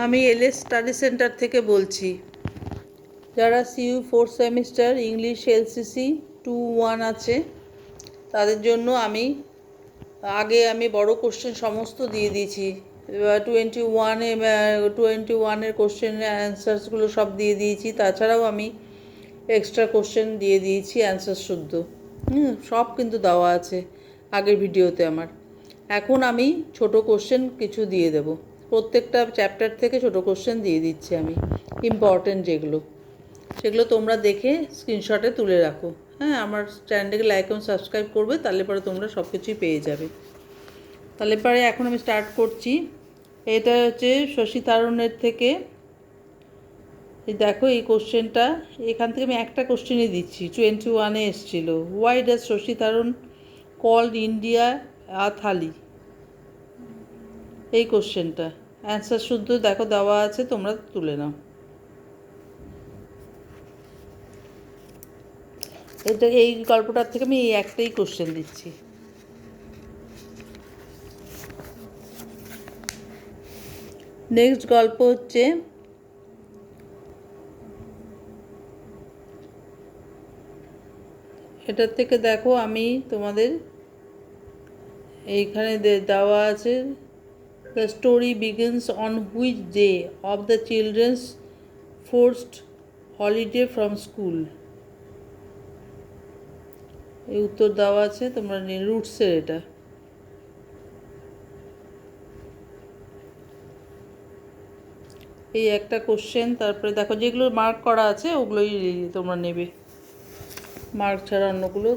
আমি LS study centre থেকে বলছি। যারা CU 4 সেমিস্টার ইংলিশ LCC 2-1 আছে তাদের জন্য আমি বড় কোশ্চেন সমস্ত দিয়ে দিয়েছি। 21-এর কোশ্চেন অ্যান্সার্সগুলো সব দিয়ে দিয়েছি। তাছাড়াও আমি এক্সট্রা কোশ্চেন দিয়ে দিয়েছি অ্যান্সার শুদ্ধ। সব কিন্তু দেওয়া আছে আগের ভিডিওতে আমার। এখন আমি ছোট কোশ্চেন কিছু দিয়ে দেব। প্রত্যেকটা চ্যাপ্টার থেকে ছোট কোশ্চেন দিয়ে দিচ্ছি আমি, ইম্পর্টেন্ট যেগুলো, সেগুলো তোমরা দেখে স্ক্রিনশটে তুলে রাখো। হ্যাঁ, আমার চ্যানেলটাকে লাইক এবং সাবস্ক্রাইব করবে, তাহলে পরে তোমরা সব কিছুই পেয়ে যাবে। তাহলে পরে এখন আমি স্টার্ট করছি। এটা হচ্ছে শশী থারুণের থেকে। দেখো এই কোশ্চেনটা, এখান থেকে আমি একটা কোশ্চেনই দিচ্ছি, 21-এ এসেছিলো। Why does Shashi Tharoor called India a thali? এই কোশ্চেনটা অ্যান্সার শুদ্ধ দেখো দেওয়া আছে, তোমরা তুলে নাও। এই গল্পটার থেকে আমি এই একটাই কোশ্চেন দিচ্ছি। নেক্সট গল্প হচ্ছে এটার থেকে দেখো আমি তোমাদের এইখানে দেওয়া আছে, the story begins on which day of the children's forced holiday from school. এই উত্তর দেওয়া আছে, তোমরা রুটসের এটা। এই একটা কোশ্চেন। তারপরে দেখো যেগুলো মার্ক করা আছে ওগুলোই তোমরা নেবে, মার্ক ছাড়া অন্যগুলো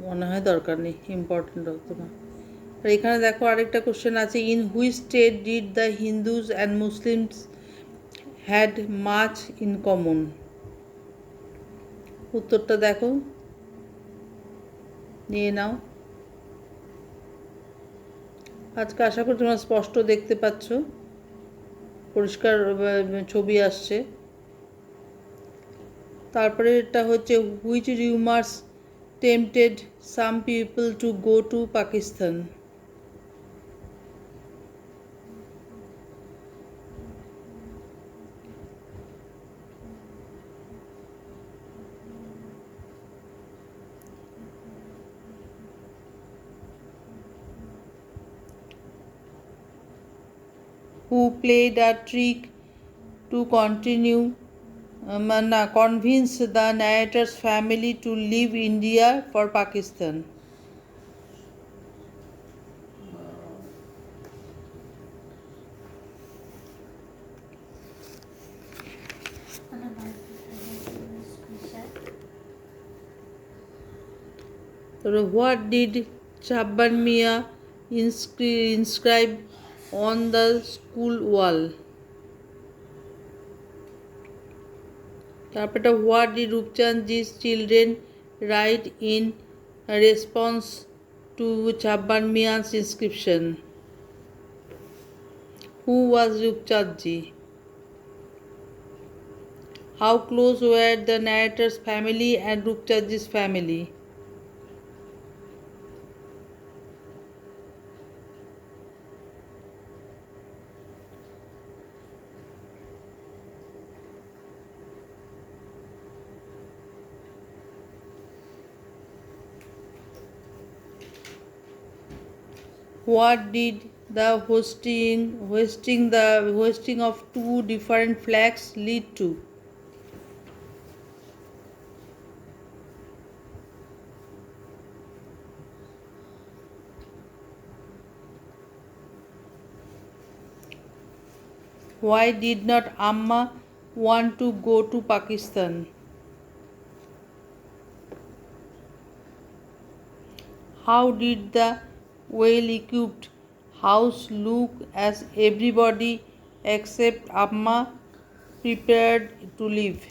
মনে হয় দরকার নেই, ইম্পর্টেন্ট তোমার। আর এখানে দেখো আরেকটা কোশ্চেন আছে, in which state did the Hindus and Muslims had much in common? উত্তরটা দেখো, নিয়ে নাও। আজকে আশা করি তোমরা স্পষ্ট দেখতে পাচ্ছ, পরিষ্কার ছবি আসছে। তারপরে এটা হচ্ছে, which rumours tempted some people to go to Pakistan? Who played a trick to convince the narrator's family to leave India for Pakistan? So what did C.u.B.A inscribe on the school wall? তারপরে what did Rupchandji's children write in response to C.u.B.A's inscription? Who was Rupchandji? How close were the narrator's family and Rupchandji's family? What did the hoisting of two different flags lead to? Why did not Amma want to go to Pakistan? How did the well-equipped house look as everybody except Amma prepared to leave?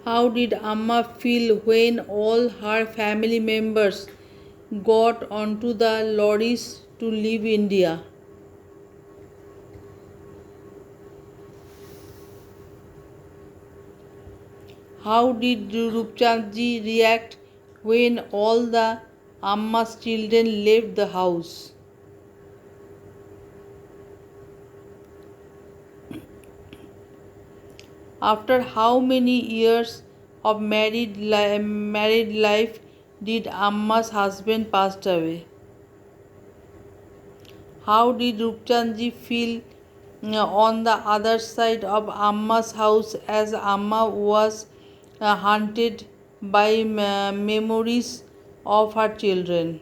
How did Amma feel when all her family members got onto the lorries to leave India? How did Rupchandji react when all the Amma's children left the house? After how many years of married life did Amma's husband passed away? How did Rupchandji feel on the other side of Amma's house as Amma was haunted by memories of her children?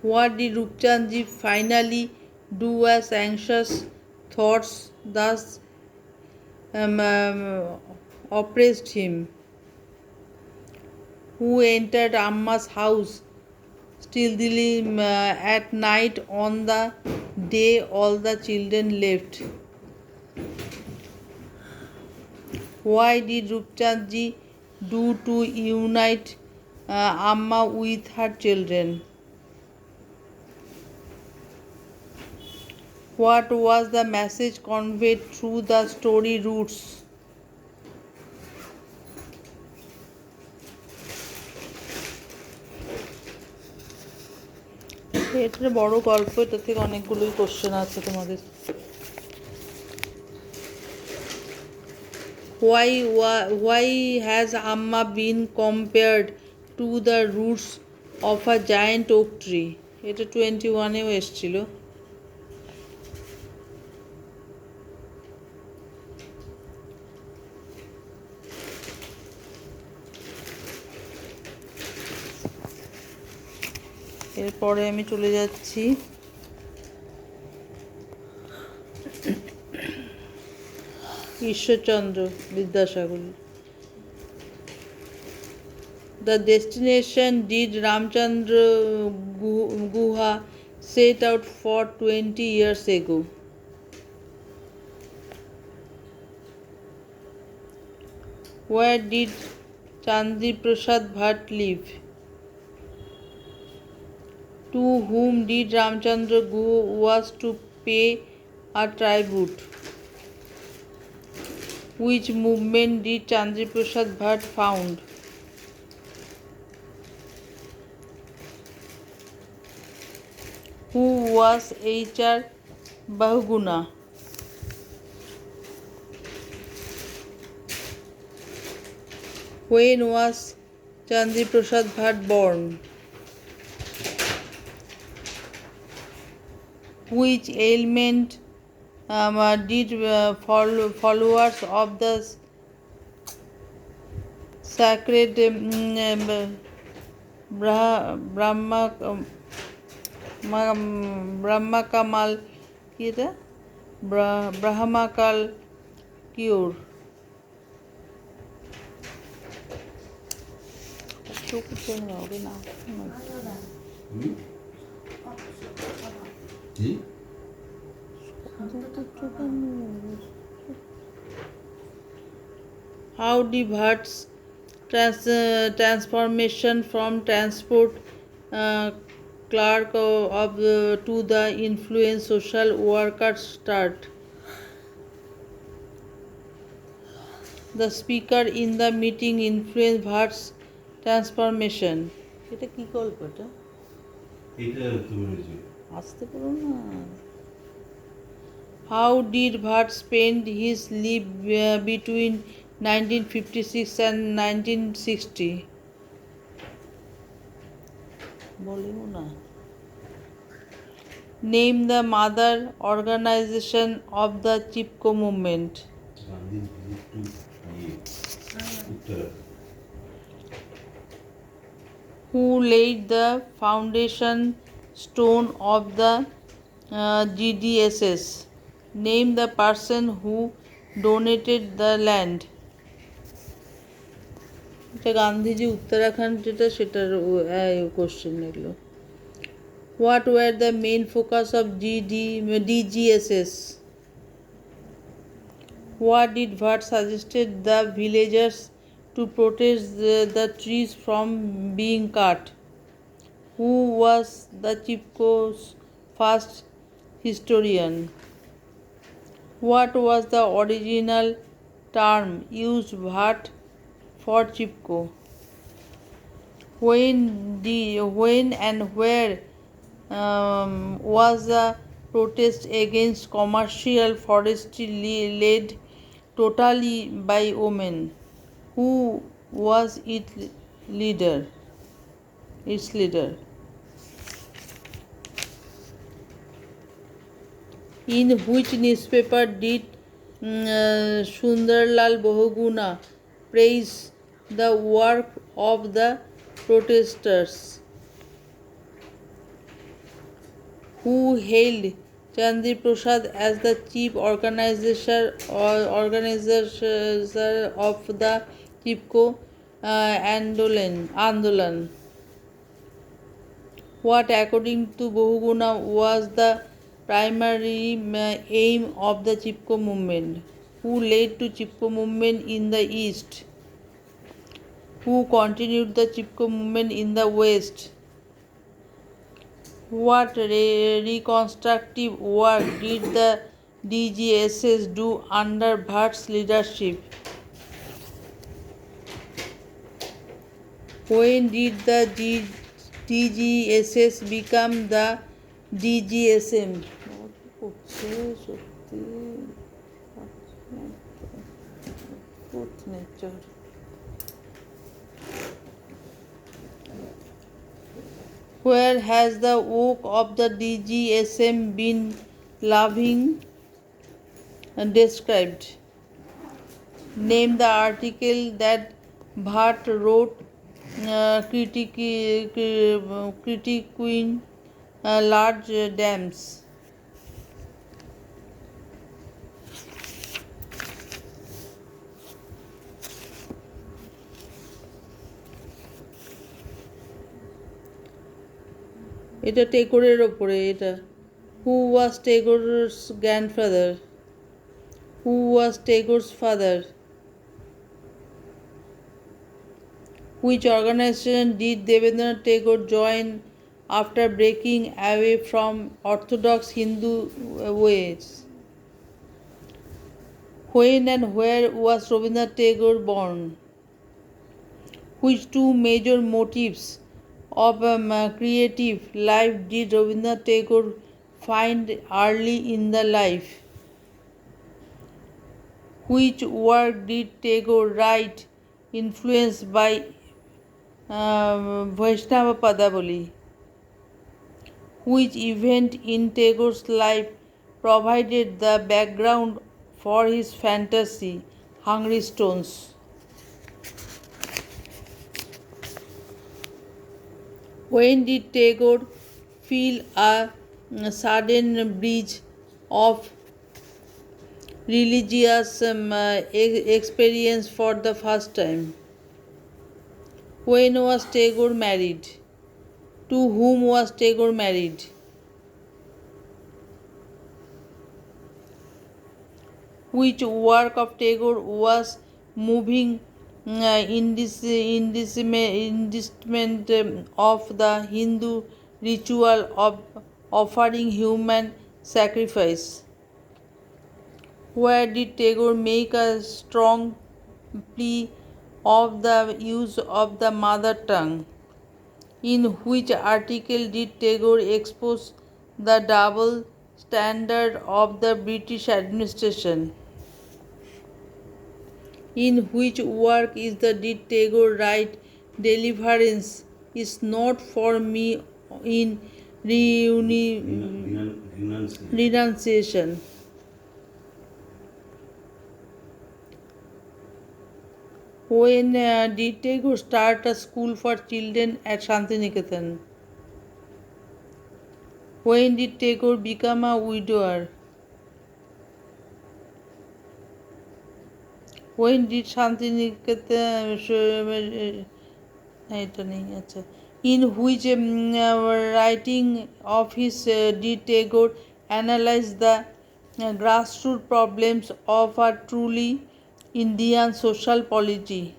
What did Rupchandji finally do as anxious thoughts thus oppressed him? Who entered Amma's house stealthily at night on the day all the children left? Why did Rupchandji do to unite Amma with her children? What was the message conveyed through the story roots? এটা বড় গল্প, এটা থেকে অনেকগুলোই question আছে তোমাদের। Why has Amma been compared to the roots of a giant oak tree? এটা 21-এও এসেছিল। এরপরে আমি চলে যাচ্ছি Ishwarchandra Vidyasagar. The destination did Ramchandra Guha set out for 20 years ago? Where did Chandri Prasad Bhatt live? To whom did Ramchandra go was to pay a tribute? Which movement did Chandri Prasad Bhatt found? Who was H.R. Bahuguna? When was Chandri Prasad Bhatt born? Which ailment did followers of the sacred Brahmakamal Brahmakal cure? How did Bhatt's transformation from transport clerk to the influence social worker start? The speaker in the meeting influenced Bhatt's transformation. এটা কি গল্পটা? এটা তুমি আসতে পারো না। How did Bhatt spend his life between 1956 and 1960? বলিও না। Name the mother organization of the C.u.B.A movement. Who laid the foundation stone of the GDSS? Name the person who donated the land. এটা গান্ধীজি উত্তরাখণ্ড যেটা সেটার question এগুলো। What were the main focus of DGSS? What did Bhatt suggested the villagers to protect the trees from being cut? Who was the first historian. What was the original term used but for chipko? When and where was the protest against commercial forestry led totally by women? Who was leader? Its leader. In which newspaper did Sundarlal Bahuguna praise the work of the protesters? Who hailed Chandri Prasad as the chief organizer of the Chipko Andolan. What, according to Bahuguna, was the primary aim of the Chipko movement? Who led to Chipko movement in the east? Who continued the Chipko movement in the west? What reconstructive work did the DGSS do under Bhatt's leadership? When did the DGSS become the DGSM? Where has the work of the DGSM been loving and described? Name the article that Bhatt wrote critiquing large dams. এটা টেগোরের ওপরে এটা. Who was Tagore's grandfather? Who was Tagore's father? Which organization did Devendranath Tagore join after breaking away from orthodox Hindu ways? When and where was Rabindranath Tagore born? Which two major motives of creative life did Rabindranath Tagore find early in the life? Which work did Tagore write influenced by Vaishnava Padavali? Which event in Tagore's life provided the background for his fantasy, Hungry Stones? When did Tagore feel a sudden breach of religious experience for the first time? When was Tagore married? To whom was Tagore married? Which work of Tagore was moving indictment of the Hindu ritual of offering human sacrifice? Where did Tagore make a strong plea of the use of the mother tongue? In which article did Tagore expose the double standard of the British administration? In which work is the did Tagore write deliverance is not for me in renunciation? When did Tagore start a school for children at Shantiniketan? When did Tagore become a widower? When did Shantiniketan in which writing of his did Tagore analyze the grassroots problems of a truly Indian social polity?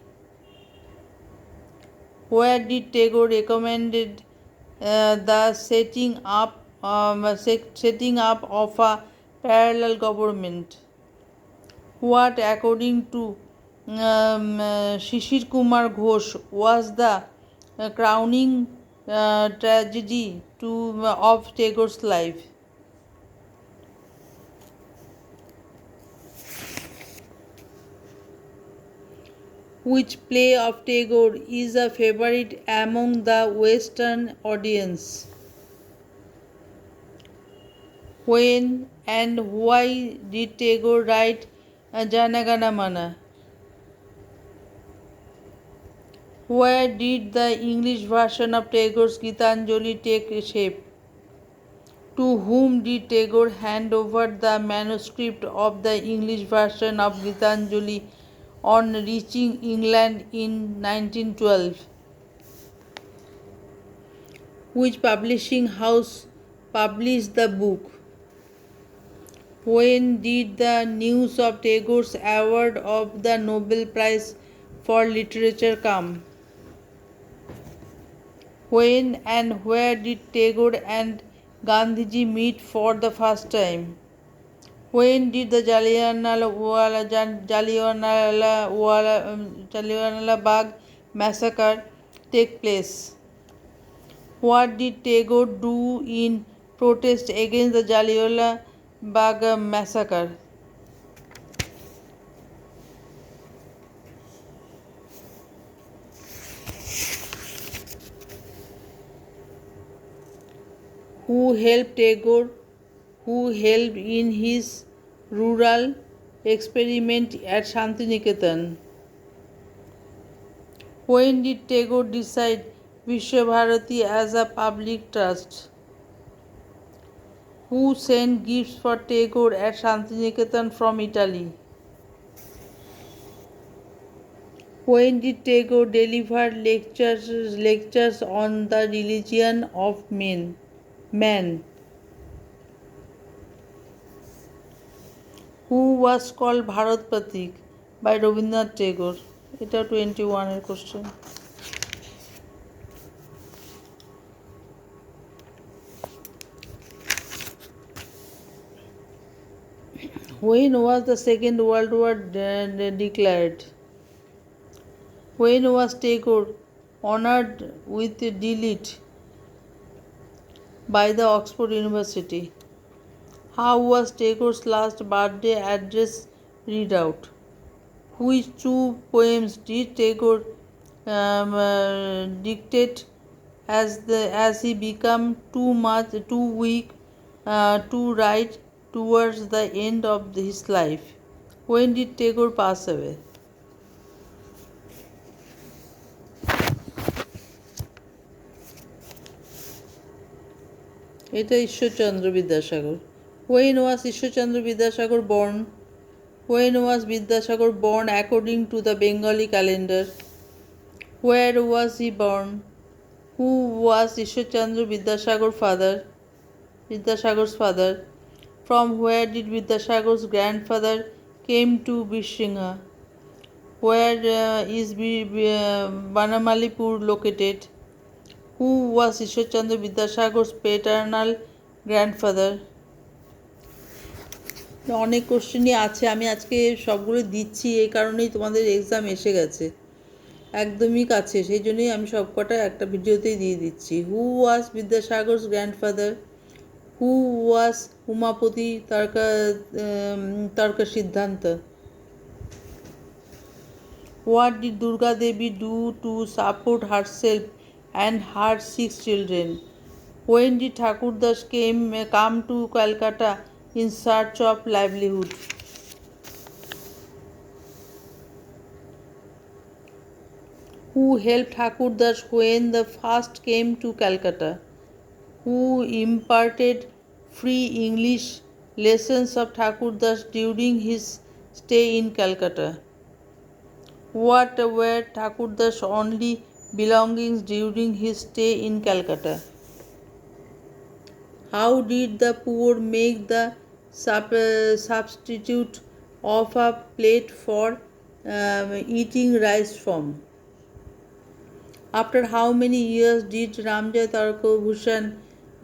Where did Tagore recommended the setting up setting up of a parallel government. What, according to Shishir Kumar Ghosh, was the crowning tragedy of Tagore's life? Which play of Tagore is a favorite among the Western audience? When and why did Tagore write Jana Gana Mana? Where did the English version of Tagore's Gitanjali take shape? To whom did Tagore hand over the manuscript of the English version of Gitanjali on reaching England in 1912? Which publishing house published the book? When did the news of Tagore's award of the Nobel Prize for Literature come? When and where did Tagore and Gandhiji meet for the first time? When did the Jallianwala Bagh massacre take place? What did Tagore do in protest against the Jallianwala Bagh massacre? Who helped Tagore? Who helped in his rural experiment at Shantiniketan? When did Tagore decide Vishwabharati as a public trust? Who sent gifts for Tagore at Shantiniketan from Italy? When did Tagore deliver lectures on the religion of man? Who was called Bharat Pratik by Rabindranath Tagore? এটা 21 question. When was the Second World War declared? When was Tagore honored with D.Litt by the Oxford University? How was Tagore's last birthday address read out? Which two poems did Tagore dictate as he became too weak to write towards the end of his life? When did Tagore pass away? এটা Ishwarchandra Vidyasagar. When was Ishwarchandra Vidyasagar born? When was Vidyasagar born according to the Bengali calendar? Where was he born? Who was Ishwarchandra Vidyasagar's father? From where did Vidyasagar's grandfather came to Bisingha? Where is Banamalipur located? Who was Ishwarchandra Vidyasagar's paternal grandfather? অনেক কোশ্চেনই আছে, আমি আজকে সবগুলো দিচ্ছি এই কারণেই তোমাদের exam এসে গেছে একদমই কাছে, সেই জন্যই আমি সবকটা একটা ভিডিওতেই দিয়ে দিচ্ছি. হু ওয়াজ বিদ্যাসাগরস গ্র্যান্ডফাদার? হু ওয়াজ উমাপতি তর্ক সিদ্ধান্ত? What did Durga Devi do to support herself and her 6 children? When did Thakurdas come to Calcutta in search of livelihood? Who helped Thakurdas when the first came to Calcutta? Who imparted free English lessons of Thakurdas during his stay in Calcutta? What were Thakurdas' only belongings during his stay in Calcutta? How did the poor make the substitute of a plate for eating rice from? After how many years did Ramjay Tarko Bhushan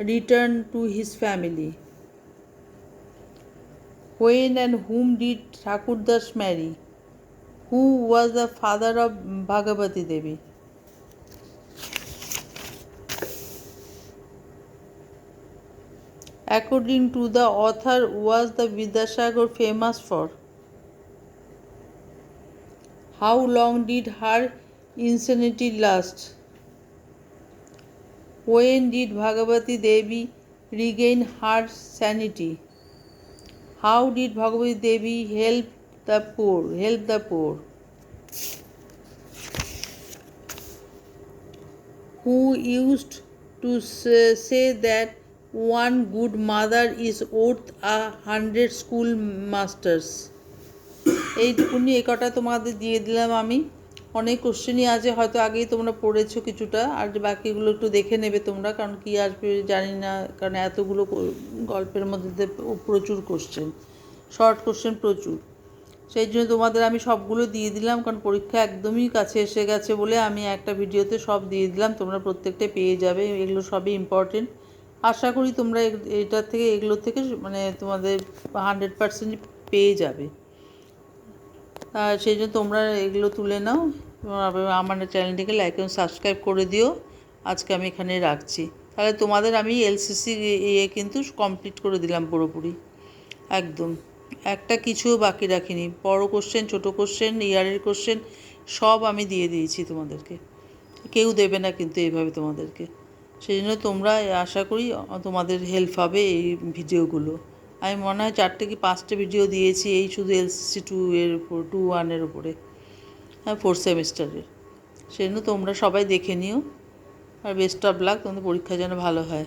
returned to his family. When and whom did Thakurdas marry? Who was the father of Bhagavati Devi? According to the author, was the Vidyasagar famous for? How long did her insanity last? When did Bhagavati Devi regain her sanity? How did Bhagavati Devi help the poor? Who used to say that one good mother is worth 100 schoolmasters? এইটুকুনি এই কটা তোমাদের দিয়ে দিলাম আমি। অনেক কোশ্চেনই আছে, হয়তো আগেই তোমরা পড়েছো কিছুটা, আর বাকিগুলো একটু দেখে নেবে তোমরা, কারণ কী আসবে জানি না, কারণ এতগুলো গল্পের মধ্যে প্রচুর কোশ্চেন, শর্ট কোশ্চেন প্রচুর। সেই জন্য তোমাদের আমি সবগুলো দিয়ে দিলাম, কারণ পরীক্ষা একদমই কাছে এসে গেছে বলে আমি একটা ভিডিওতে সব দিয়ে দিলাম, তোমরা প্রত্যেকটাই পেয়ে যাবে। এগুলো সবই ইম্পর্টেন্ট। আশা করি তোমরা এগুলো থেকে মানে তোমাদের 100% পেয়ে যাবে। সেই জন্য তোমরা এগুলো তুলে নাও, আমার চ্যানেলটিকে লাইক এবং সাবস্ক্রাইব করে দিও। আজকে আমি এখানে রাখছি। তাহলে তোমাদের আমি এলসিসি কিন্তু কমপ্লিট করে দিলাম পুরোপুরি একদম, একটা কিছুও বাকি রাখিনি। বড় কোশ্চেন, ছোট কোশ্চেন, ইয়ারের কোশ্চেন সব আমি দিয়ে দিয়েছি তোমাদেরকে। কেউ দেবে না কিন্তু এইভাবে তোমাদেরকে। সেই জন্য তোমরা আশা করি তোমাদের হেল্প হবে এই ভিডিওগুলো। আমি মনে হয় 4টে কি 5টে ভিডিও দিয়েছি এই শুধু এলসিসি 2-1 উপরে, হ্যাঁ 4th সেমিস্টারের। সেই জন্য তোমরা সবাই দেখে নিও, আর বেস্ট অফ লাক, তোমাদের পরীক্ষা যেন ভালো হয়।